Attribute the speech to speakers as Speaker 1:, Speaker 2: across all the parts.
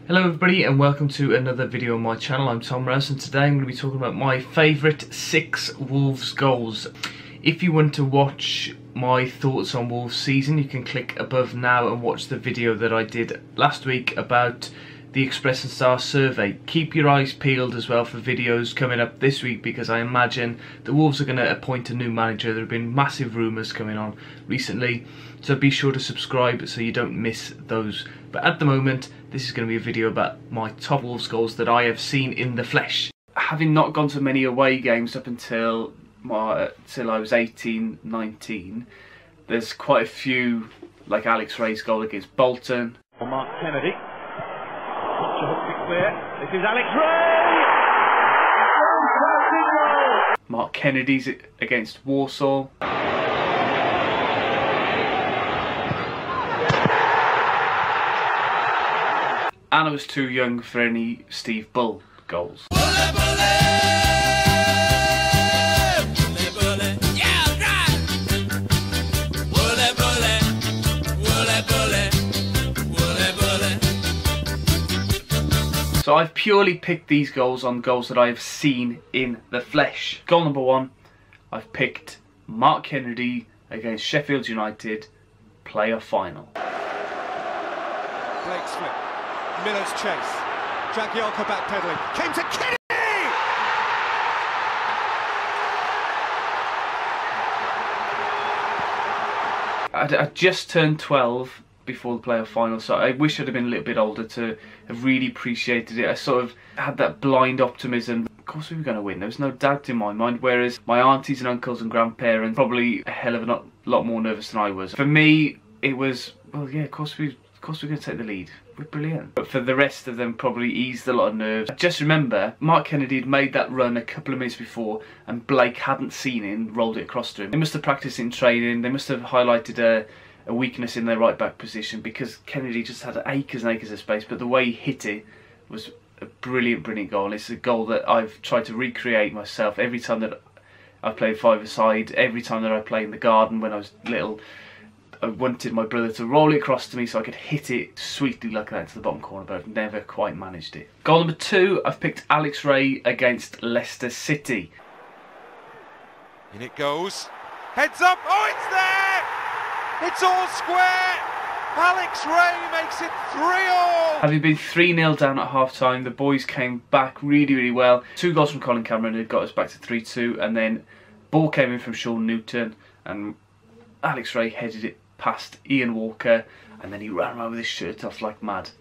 Speaker 1: Hello everybody and welcome to another video on my channel. I'm Tom Rouse and today I'm going to be talking about my favourite 6 Wolves goals. If you want to watch my thoughts on Wolves season, you can click above now and watch the video that I did last week about the Express and Star survey. Keep your eyes peeled as well for videos coming up this week because I imagine the Wolves are going to appoint a new manager. There have been massive rumours coming on recently, so be sure to subscribe so you don't miss those. But at the moment, this is going to be a video about my top Wolves goals that I have seen in the flesh. Having not gone to many away games up until I was 18, 19, there's quite a few, like Alex Ray's goal against Bolton.
Speaker 2: Mark Kennedy. This is Alex Ray!
Speaker 1: Mark Kennedy's against Warsaw. And I was too young for any Steve Bull goals. So I've purely picked these goals on goals that I have seen in the flesh. Goal number 1, I've picked Mark Kennedy against Sheffield United, playoff final.
Speaker 2: Blake's flip, Miller's chase, Jagielka backpedaling, came to Kennedy!
Speaker 1: I just turned 12 before the playoff final, so I wish I'd have been a little bit older to have really appreciated it. I sort of had that blind optimism. Of course we were going to win, there was no doubt in my mind, whereas my aunties and uncles and grandparents probably a hell of a lot more nervous than I was. For me it was, well yeah, of course we're going to take the lead, we're brilliant. But for the rest of them, probably eased a lot of nerves. I just remember Mark Kennedy had made that run a couple of minutes before and Blake hadn't seen it and rolled it across to him. They must have practiced in training, they must have highlighted a weakness in their right back position because Kennedy just had acres and acres of space, but the way he hit it was a brilliant goal. It's a goal that I've tried to recreate myself every time that I've played five-a-side, every time that I play in the garden when I was little. I wanted my brother to roll it across to me so I could hit it sweetly like that into the bottom corner, but I've never quite managed it. Goal number 2, I've picked Alex Ray against Leicester City.
Speaker 2: In it goes, heads up, oh it's there! It's all square! Alex Ray makes it 3-all!
Speaker 1: Having been 3-0 down at half-time, the boys came back really well. 2 goals from Colin Cameron had got us back to 3-2, and then ball came in from Sean Newton, and Alex Ray headed it past Ian Walker, and then he ran around with his shirt off like mad.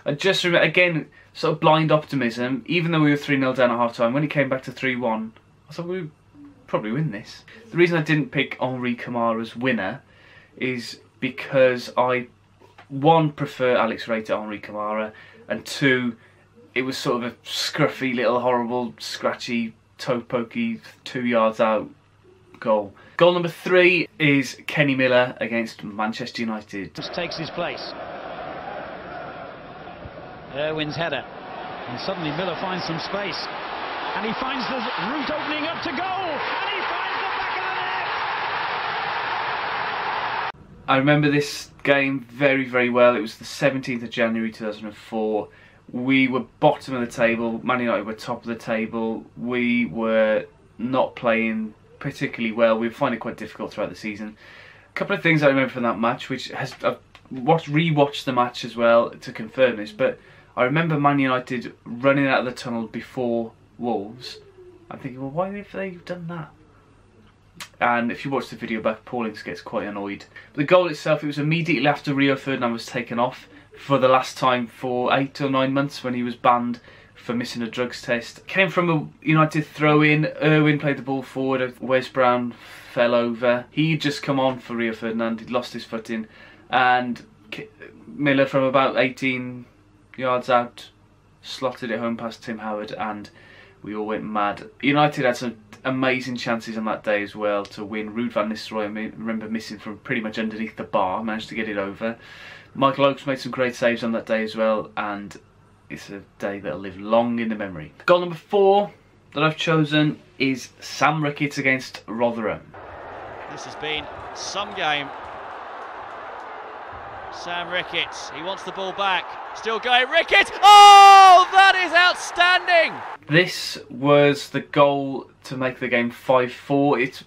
Speaker 1: I just remember, again, sort of blind optimism, even though we were 3-0 down at half-time, when it came back to 3-1, I thought we would probably win this. The reason I didn't pick Henri Camara's winner is because I, 1, prefer Alex Ray to Henri Camara, and 2, it was sort of a scruffy little horrible scratchy toe pokey 2 yards out goal. Goal number 3 is Kenny Miller against Manchester United.
Speaker 3: Just takes his place. Irwin's header, and suddenly Miller finds some space, and he finds the route opening up to goal, and he finds the back of the net!
Speaker 1: I remember this game very well. It was the 17th of January 2004. We were bottom of the table, Man United were top of the table. We were not playing particularly well. We were finding it quite difficult throughout the season. A couple of things I remember from that match, which I've rewatched the match as well to confirm this, but I remember Man United running out of the tunnel before Wolves. I'm thinking, well, why have they done that? And if you watch the video back, Paulings gets quite annoyed. But the goal itself, it was immediately after Rio Ferdinand was taken off for the last time for 8 or 9 months when he was banned for missing a drugs test. Came from a United throw-in. Irwin played the ball forward. Wes Brown fell over. He'd just come on for Rio Ferdinand. He'd lost his footing, and Miller from about 18 yards out slotted it home past Tim Howard, and we all went mad. United had some amazing chances on that day as well to win. Ruud van Nistelrooy, I remember missing from pretty much underneath the bar, managed to get it over. Michael Oakes made some great saves on that day as well, and it's a day that'll live long in the memory. Goal number 4 that I've chosen is Sam Ricketts against Rotherham.
Speaker 4: This has been some game. Sam Ricketts, he wants the ball back. Still going, Ricketts. Oh, that is outstanding.
Speaker 1: This was the goal to make the game 5-4.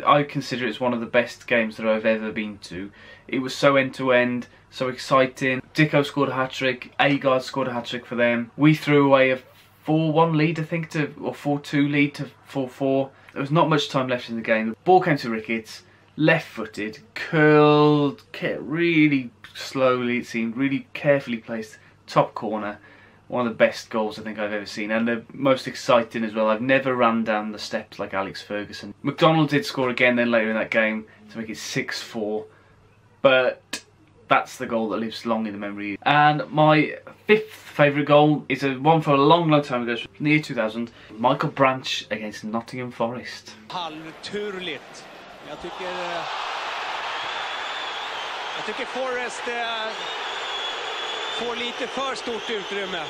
Speaker 1: I consider it's one of the best games that I've ever been to. It was so end-to-end, so exciting. Dicko scored a hat-trick, Agard scored a hat-trick for them. We threw away a 4-1 lead, I think, or 4-2 lead to 4-4. There was not much time left in the game. The ball came to Ricketts, left-footed, curled, really slowly, it seemed, really carefully placed, top corner. One of the best goals I think I've ever seen, and the most exciting as well. I've never ran down the steps like Alex Ferguson. McDonald did score again then later in that game to make it 6-4, but that's the goal that lives long in the memory. And my fifth favourite goal is one from a long time ago, from the year 2000. Michael Branch against Nottingham Forest.
Speaker 5: Halvturligt. Jag tycker Forest får lite för stort utrymme.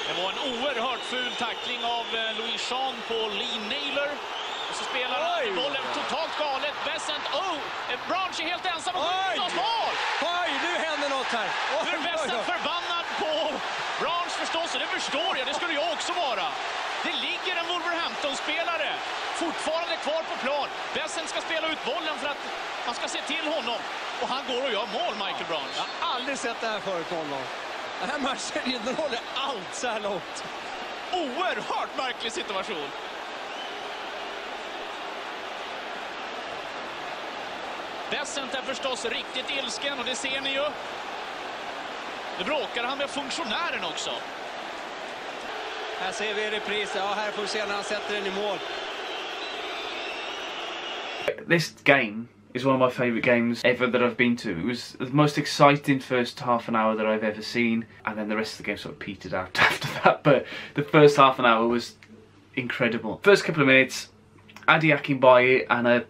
Speaker 3: Det var en oerhört ful tackling av Louis på Lee Naylor. Och så spelar han bollen totalt galet. Bessent, Branch är helt ensam och skjuter mål!
Speaker 5: Oj, nu händer något här.
Speaker 3: Nu är Bessent förbannad på Branch förstås, och det förstår jag, det skulle jag också vara. Det ligger en Wolverhampton-spelare fortfarande kvar på plan. Bessent ska spela ut bollen för att man ska se till honom. Och han går och gör mål, Michael Branch.
Speaker 5: Jag har aldrig sett det här förut honom. Den här matchen innehåller allt så här långt.
Speaker 3: Oerhört märklig situation. Bessent är förstås riktigt ilsken, och det ser ni ju. Nu bråkar han med funktionären också.
Speaker 5: Här ser vi reprisen. Ja, här får vi se när han sätter den i mål.
Speaker 1: This game is one of my favourite games ever that I've been to. It was the most exciting first half an hour that I've ever seen, and then the rest of the game sort of petered out after that, but the first half an hour was incredible. First couple of minutes, Adi Akinbaye and a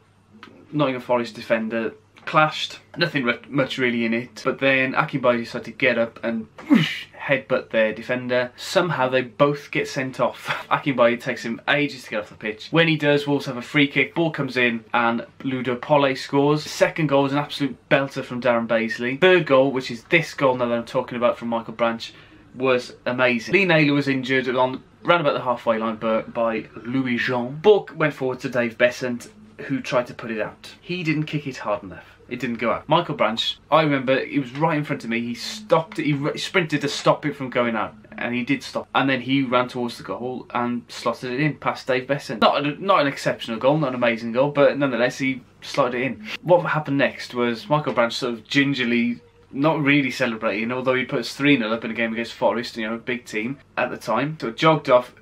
Speaker 1: Nottingham Forest defender clashed. Nothing much really in it, but then Akinbaye decided to get up and whoosh, headbutt their defender. Somehow they both get sent off. Akinbaye takes him ages to get off the pitch. When he does, Wolves have a free kick, ball comes in and Ludo Pole scores. Second goal is an absolute belter from Darren Baisley. Third goal, which is this goal now that I'm talking about from Michael Branch, was amazing. Lee Naylor was injured round about the halfway line by Louis Jean. Ball went forward to Dave Bessent, who tried to put it out. He didn't kick it hard enough. It didn't go out. Michael Branch, I remember, he was right in front of me. He stopped it. He sprinted to stop it from going out, and he did stop. And then he ran towards the goal and slotted it in past Dave Bessent. Not an exceptional goal, not an amazing goal, but nonetheless he slotted it in. What happened next was Michael Branch sort of gingerly, not really celebrating, although he put us 3-0 up in a game against Forest, you know, a big team at the time. So jogged off,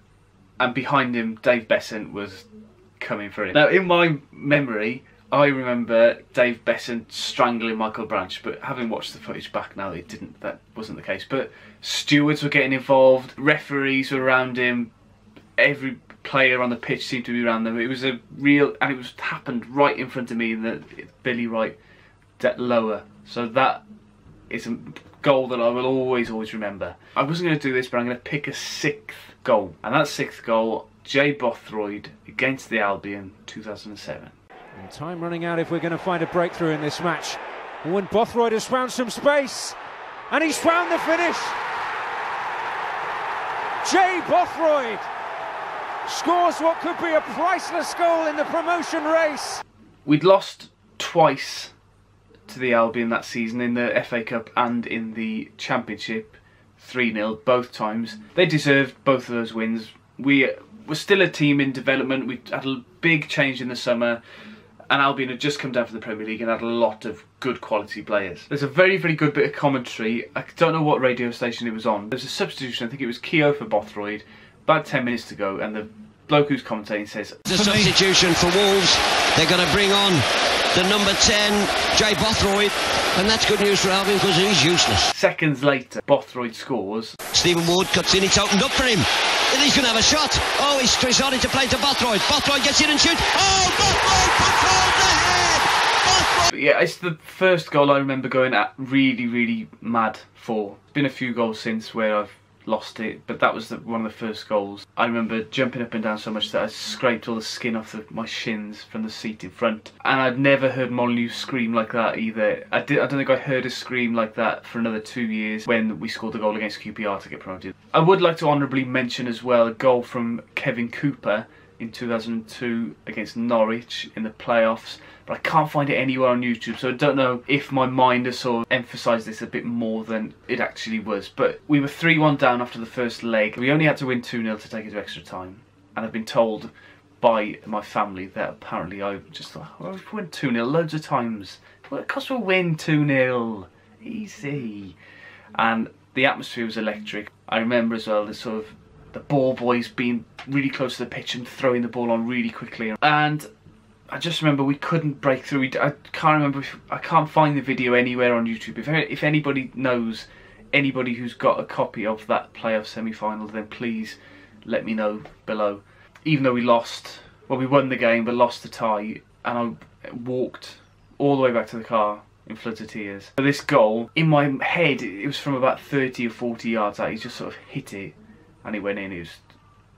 Speaker 1: and behind him Dave Bessent was coming for him. Now in my memory, I remember Dave Bessent strangling Michael Branch, but having watched the footage back now, that wasn't the case. But stewards were getting involved, referees were around him, every player on the pitch seemed to be around them. It was a real, and it happened right in front of me in the Billy Wright lower. So that is a goal that I will always remember. I wasn't going to do this, but I'm going to pick a sixth goal, and that sixth goal, Jay Bothroyd against the Albion, 2007.
Speaker 6: And time running out if we're going to find a breakthrough in this match. When Bothroyd has found some space, and he's found the finish. Jay Bothroyd scores what could be a priceless goal in the promotion race.
Speaker 1: We'd lost twice to the Albion that season, in the FA Cup and in the Championship, 3-0 both times. They deserved both of those wins. We were still a team in development. We had a big change in the summer, and Albion had just come down from the Premier League and had a lot of good quality players. There's a very good bit of commentary. I don't know what radio station it was on. There's a substitution, I think it was Keogh for Bothroyd, about 10 minutes to go, and the bloke who's commentating says,
Speaker 7: "The substitution for Wolves, they're going to bring on the number 10, Jay Bothroyd, and that's good news for Albion because he's useless."
Speaker 1: Seconds later, Bothroyd scores.
Speaker 7: Stephen Wood cuts in, it's opened up for him. He's going to have a shot. Oh, he's starting to play to Bothroyd. Bothroyd gets in and shoots. Oh, Bothroyd controls the head! Bothroyd!
Speaker 1: Yeah, it's the first goal I remember going at really mad for. There's been a few goals since where I've lost it, but that was one of the first goals. I remember jumping up and down so much that I scraped all the skin off my shins from the seat in front. And I'd never heard Molyneux scream like that either. I don't think I heard a scream like that for another 2 years when we scored the goal against QPR to get promoted. I would like to honourably mention as well a goal from Kevin Cooper in 2002 against Norwich in the playoffs, but I can't find it anywhere on YouTube, so I don't know if my mind has sort of emphasised this a bit more than it actually was. But we were 3-1 down after the first leg. We only had to win 2-0 to take it to extra time, and I've been told by my family that apparently I just thought, well, we've won 2-0 loads of times. Well, of course we'll win 2-0. Easy. And the atmosphere was electric. I remember as well the ball boys being really close to the pitch and throwing the ball on really quickly. And I just remember we couldn't break through. I can't remember I can't find the video anywhere on YouTube. If anybody knows anybody who's got a copy of that playoff semi-final, then please let me know below. Even though we lost, well, we won the game but lost the tie, and I walked all the way back to the car in floods of tears. But this goal, in my head, it was from about 30 or 40 yards out. He just sort of hit it and it went in. It was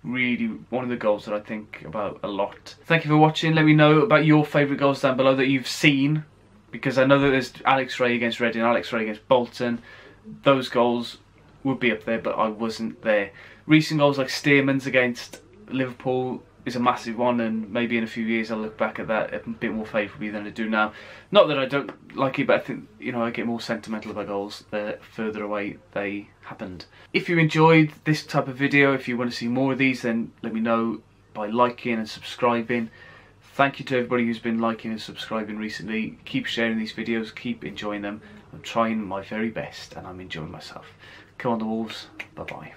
Speaker 1: really one of the goals that I think about a lot. Thank you for watching. Let me know about your favourite goals down below that you've seen, because I know that there's Alex Rae against Reading, Alex Rae against Bolton. Those goals would be up there, but I wasn't there. Recent goals like Stearman's against Liverpool is a massive one, and maybe in a few years I'll look back at that a bit more favourably than I do now. Not that I don't like it, but I think, you know, I get more sentimental about goals the further away they happened. If you enjoyed this type of video, if you want to see more of these, then let me know by liking and subscribing. Thank you to everybody who's been liking and subscribing recently. Keep sharing these videos, keep enjoying them. I'm trying my very best and I'm enjoying myself. Come on the Wolves, bye bye.